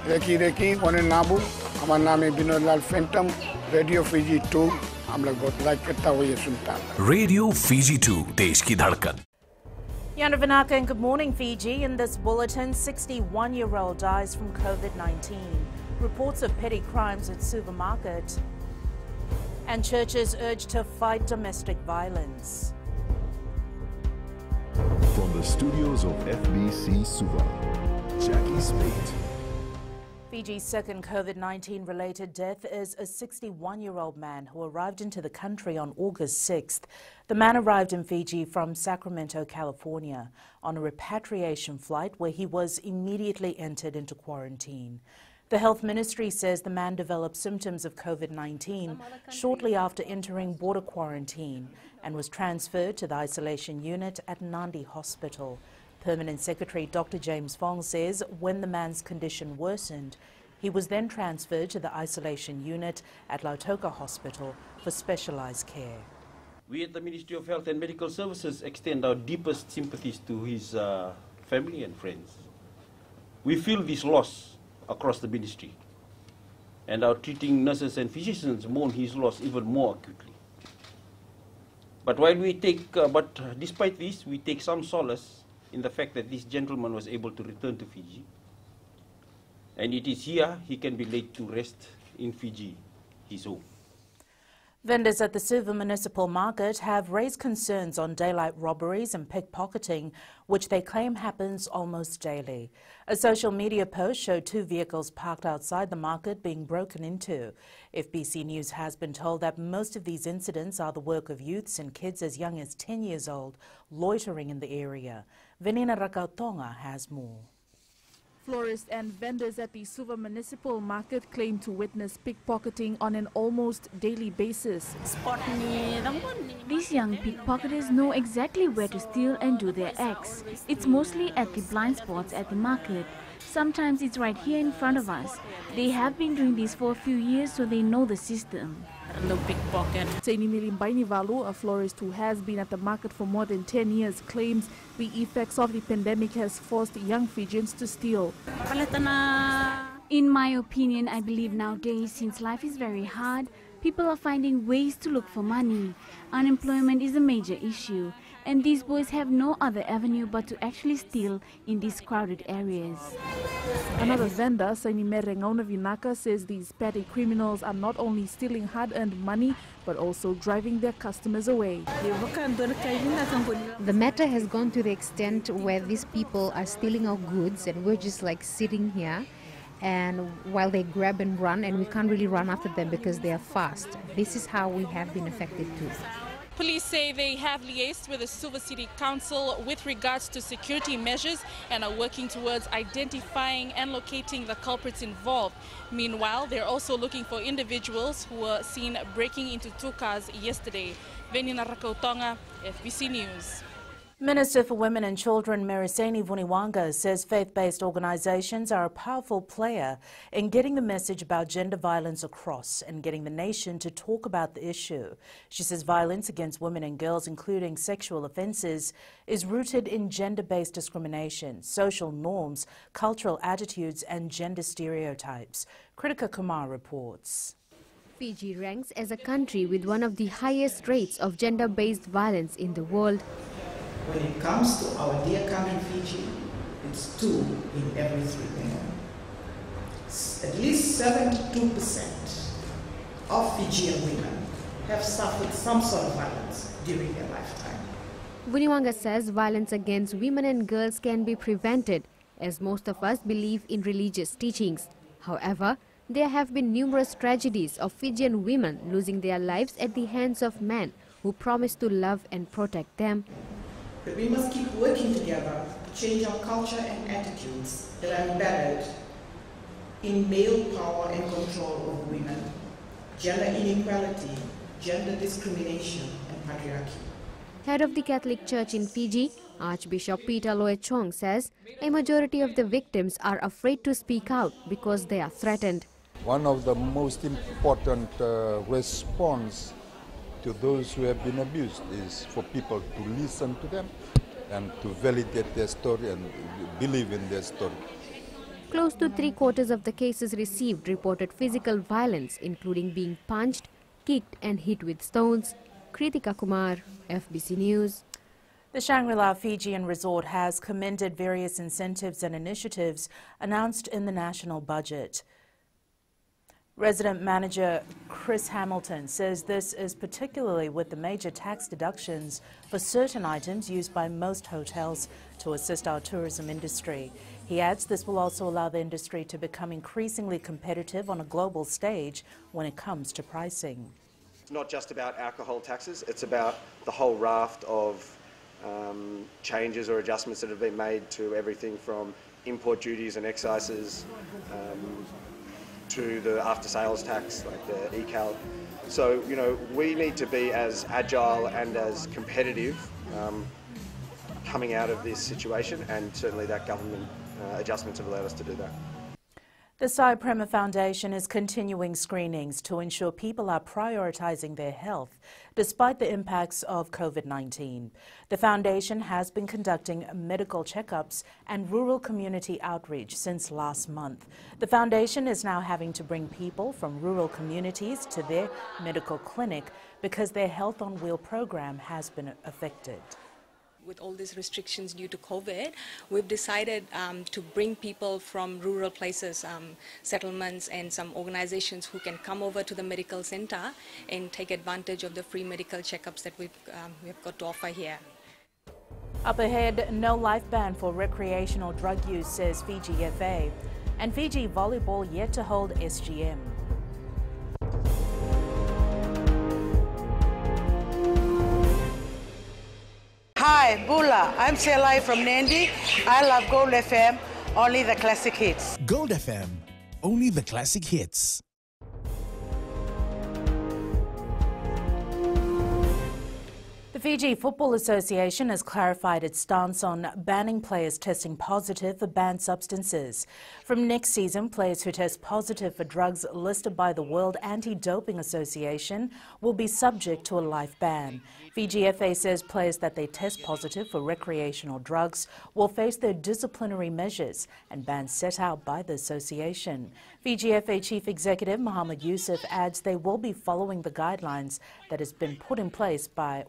Reki, one in Nabu, our name is Binodlal Phantom, Radio Fiji 2, हम लोग बहुत like करता हुआ ये सुनता है। Radio Fiji 2, देश की धड़कन। Yana Vinaka and good morning, Fiji. In this bulletin, 61-year-old dies from COVID-19. Reports of petty crimes at supermarket. And churches urged to fight domestic violence. From the studios of FBC Suva, Jackie Spate. Fiji's second COVID-19 related death is a 61-year-old man who arrived into the country on August 6th. The man arrived in Fiji from Sacramento, California, on a repatriation flight where he was immediately entered into quarantine. The Health Ministry says the man developed symptoms of COVID-19 shortly after entering border quarantine and was transferred to the isolation unit at Nandi Hospital. Permanent Secretary Dr. James Fong says when the man's condition worsened, he was then transferred to the isolation unit at Lautoka Hospital for specialized care. We at the Ministry of Health and Medical Services extend our deepest sympathies to his family and friends. We feel this loss across the ministry, and our treating nurses and physicians mourn his loss even more acutely. But despite this, we take some solace in the fact that this gentleman was able to return to Fiji, and it is here he can be laid to rest in Fiji, his home. Vendors at the Suva Municipal Market have raised concerns on daylight robberies and pickpocketing, which they claim happens almost daily. A social media post showed 2 vehicles parked outside the market being broken into. FBC News has been told that most of these incidents are the work of youths and kids as young as 10 years old loitering in the area. Venina Rakautonga has more. Florists and vendors at the Suva Municipal Market claim to witness pickpocketing on an almost daily basis. These young pickpocketers know exactly where to steal and do their acts. It's mostly at the blind spots at the market. Sometimes it's right here in front of us. They have been doing this for a few years, so they know the system. Taini Milimbaini Valu, a florist who has been at the market for more than 10 years, claims the effects of the pandemic has forced young Fijians to steal. In my opinion, I believe nowadays, since life is very hard, people are finding ways to look for money. Unemployment is a major issue, and these boys have no other avenue but to actually steal in these crowded areas. Another vendor, Sainime Rengauna Vinaka, says these petty criminals are not only stealing hard-earned money but also driving their customers away. The matter has gone to the extent where these people are stealing our goods and we're just like sitting here, and while they grab and run, and we can't really run after them because they are fast. This is how we have been affected too. Police say they have liaised with the Suva City Council with regards to security measures and are working towards identifying and locating the culprits involved. Meanwhile, they're also looking for individuals who were seen breaking into 2 cars yesterday. Venina Rakautonga, FBC News. Minister for Women and Children Meriseni Vuniwanga says faith-based organizations are a powerful player in getting the message about gender violence across and getting the nation to talk about the issue. She says violence against women and girls, including sexual offences, is rooted in gender-based discrimination, social norms, cultural attitudes and gender stereotypes. Kritika Kumar reports. Fiji ranks as a country with one of the highest rates of gender-based violence in the world. When it comes to our dear country Fiji, it's 2 in every 3 women. At least 72% of Fijian women have suffered some sort of violence during their lifetime. Vuniwanga says violence against women and girls can be prevented, as most of us believe in religious teachings. However, there have been numerous tragedies of Fijian women losing their lives at the hands of men who promise to love and protect them. But we must keep working together to change our culture and attitudes that are embedded in male power and control over women, gender inequality, gender discrimination, and patriarchy. Head of the Catholic Church in Fiji, Archbishop Peter Loechong says a majority of the victims are afraid to speak out because they are threatened. One of the most important response to those who have been abused is for people to listen to them and to validate their story and believe in their story. Close to 3/4 of the cases received reported physical violence, including being punched, kicked and hit with stones. Kritika Kumar, FBC News. The ShangriLa Fijian Resort has commended various incentives and initiatives announced in the national budget. Resident Manager Chris Hamilton says this is particularly with the major tax deductions for certain items used by most hotels to assist our tourism industry. He adds this will also allow the industry to become increasingly competitive on a global stage when it comes to pricing. It's not just about alcohol taxes, it's about the whole raft of changes or adjustments that have been made to everything from import duties and excises to the after-sales tax, like the ECAL. So, you know, we need to be as agile and as competitive coming out of this situation, and certainly that government adjustments have allowed us to do that. The Sai Prema Foundation is continuing screenings to ensure people are prioritising their health despite the impacts of COVID-19. The foundation has been conducting medical checkups and rural community outreach since last month. The foundation is now having to bring people from rural communities to their medical clinic because their Health on Wheel program has been affected. With all these restrictions due to COVID, we've decided to bring people from rural places, settlements and some organizations who can come over to the medical center and take advantage of the free medical checkups that we've got to offer here. Up ahead, no life ban for recreational drug use, says Fiji FA. And Fiji volleyball yet to hold SGM. Hi, Bula. I'm Selai from Nandi. I love Gold FM, only the classic hits. Gold FM, only the classic hits. The Fiji Football Association has clarified its stance on banning players testing positive for banned substances. From next season, players who test positive for drugs listed by the World Anti-Doping Association will be subject to a life ban. Fiji FA says players that they test positive for recreational drugs will face their disciplinary measures and bans set out by the association. Fiji FA Chief Executive Mohammed Yusuf adds they will be following the guidelines that has been put in place by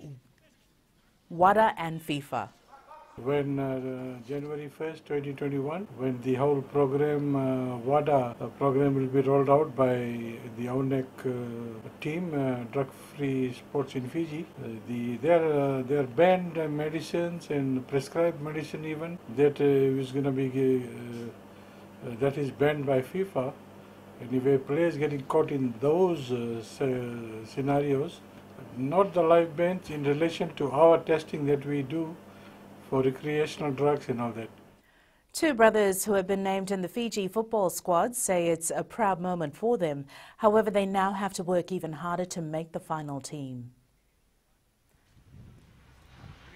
WADA and FIFA. When January 1st, 2021, when the whole program, WADA program will be rolled out by the UNEC team, drug-free sports in Fiji, their banned medicines and prescribed medicine even, that is going to be, that is banned by FIFA. And if a player is getting caught in those scenarios, not the live bans in relation to our testing that we do for recreational drugs and all that. Two brothers who have been named in the Fiji football squad say it's a proud moment for them. However, they now have to work even harder to make the final team.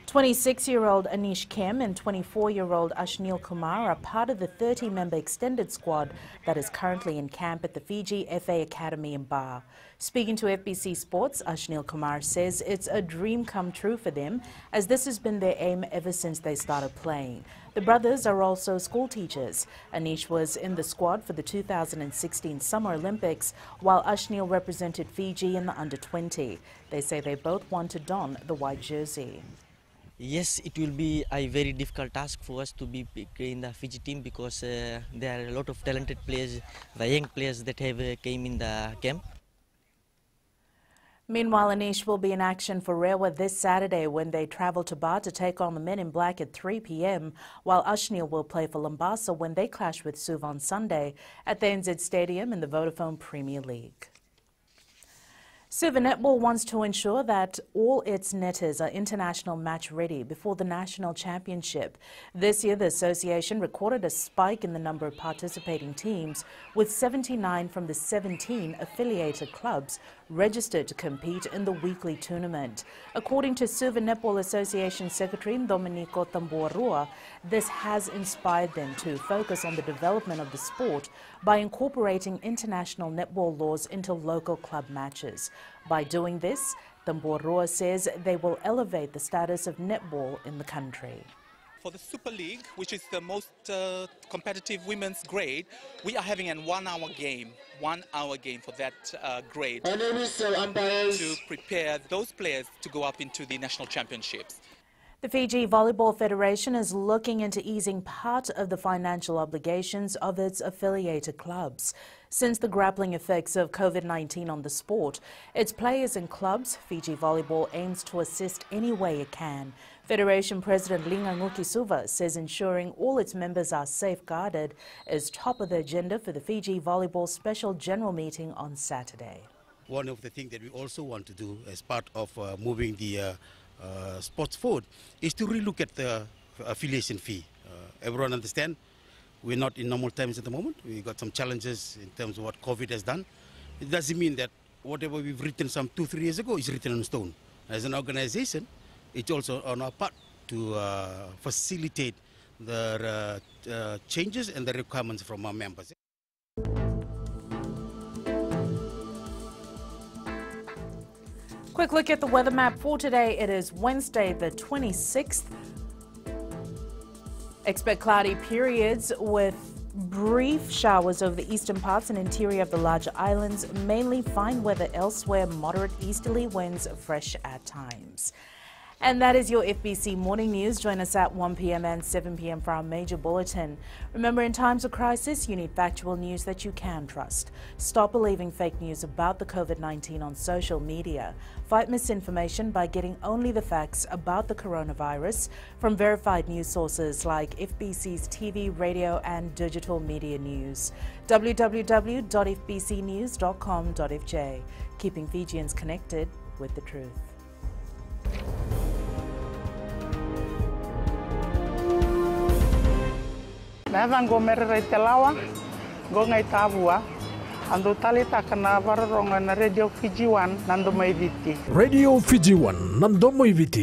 26-year-old Anish Kim and 24-year-old Ashnil Kumar are part of the 30-member extended squad that is currently in camp at the Fiji FA Academy in Bar. Speaking to FBC Sports, Ashnil Kumar says it's a dream come true for them, as this has been their aim ever since they started playing. The brothers are also school teachers. Anish was in the squad for the 2016 Summer Olympics, while Ashnil represented Fiji in the under-20. They say they both want to don the white jersey. Yes, it will be a very difficult task for us to be in the Fiji team because there are a lot of talented players, the young players that have came in the camp. Meanwhile, Anish will be in action for Rewa this Saturday when they travel to Bar to take on the Men in Black at 3 p.m, while Ashnil will play for Lambasa when they clash with Suva on Sunday at the NZ Stadium in the Vodafone Premier League. Suva Netball wants to ensure that all its netters are international match ready before the national championship. This year, the association recorded a spike in the number of participating teams, with 79 from the 17 affiliated clubs registered to compete in the weekly tournament. According to Suva Netball Association Secretary Domenico Tambuarua, this has inspired them to focus on the development of the sport by incorporating international netball laws into local club matches. By doing this, Tambuarua says they will elevate the status of netball in the country. For the Super League, which is the most competitive women's grade, we are having a 1 hour game. 1 hour game for that grade to prepare those players to go up into the national championships. The Fiji Volleyball Federation is looking into easing part of the financial obligations of its affiliated clubs. Since the grappling effects of COVID-19 on the sport, its players and clubs, Fiji Volleyball aims to assist any way it can. Federation President Linganguki Suva says ensuring all its members are safeguarded is top of the agenda for the Fiji Volleyball Special General Meeting on Saturday. One of the things that we also want to do as part of moving the sports forward is to relook at the affiliation fee. Everyone understand we're not in normal times at the moment. We got some challenges in terms of what COVID has done. It doesn't mean that whatever we've written some 2-3 years ago is written in stone. As an organization, it's also on our part to facilitate the changes and the requirements from our members. Quick look at the weather map for today. It is Wednesday the 26th. Expect cloudy periods with brief showers over the eastern parts and interior of the larger islands. Mainly fine weather elsewhere, moderate easterly winds, fresh at times. And that is your FBC Morning News. Join us at 1 p.m. and 7 p.m. for our major bulletin. Remember, in times of crisis, you need factual news that you can trust. Stop believing fake news about the COVID-19 on social media. Fight misinformation by getting only the facts about the coronavirus from verified news sources like FBC's TV, radio and digital media news. www.fbcnews.com.fj. Keeping Fijians connected with the truth. Navan go merere telawa, go ngai tavua, ando talita kana vararonga na Radio Fiji 1 nando mai viti. Radio Fiji 1 nando mai viti.